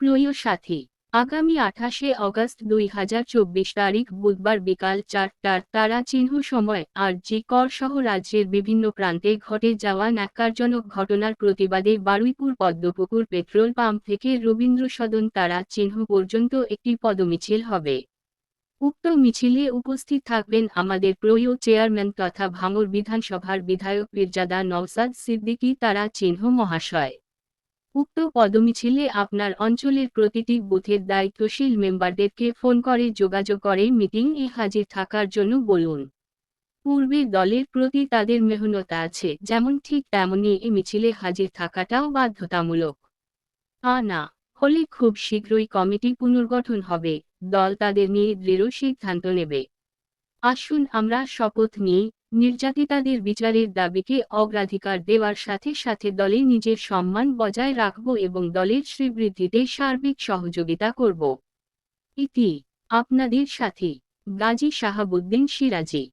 প্রিয় সাথী, আগামী 28শে অগস্ট 2024 তারিখ বুধবার বিকাল 4টার তারা চিহ্ন সময় আর.জি. কর সহ রাজ্যের বিভিন্ন প্রান্তে ঘটে যাওয়া ন্যক্কারজনক ঘটনার প্রতিবাদে বারুইপুর পদ্মপুকুর পেট্রোল পাম্প থেকে রবীন্দ্র সদন তারা চিহ্ন পর্যন্ত একটি পদমিছিল হবে। উক্ত মিছিলে উপস্থিত থাকবেন আমাদের প্রিয় চেয়ারম্যান তথা ভাঙড় বিধানসভার বিধায়ক পীরজাদা নওসাদ সিদ্দিকী তারা চিহ্ন মহাশয়। উক্ত পদমিছিলে আপনার অঞ্চলের প্রতিটি বুথের দায়িত্বশীল মেম্বারদেরকে ফোন করে যোগাযোগ করে মিটিং-এ হাজির থাকার জন্য বলুন। পূর্বে দলের প্রতি তাদের মেহনত আছে, যেমন ঠিক তেমনই এই মিছিলে হাজির থাকাটাও বাধ্যতামূলক। না হলে খুব শীঘ্রই কমিটি পুনর্গঠন হবে, দল তাদের নিয়ে দৃঢ় সিদ্ধান্ত নেবে। আসুন আমরা শপথ নিই, নির্যাতিতাদের বিচারের দাবিকে অগ্রাধিকার দেওয়ার সাথে সাথে দলে নিজের সম্মান বজায় রাখব এবং দলের শ্রীবৃদ্ধিতে সার্বিক সহযোগিতা করব। ইতি আপনাদের সাথী গাজী শাহাবুদ্দিন সিরাজি।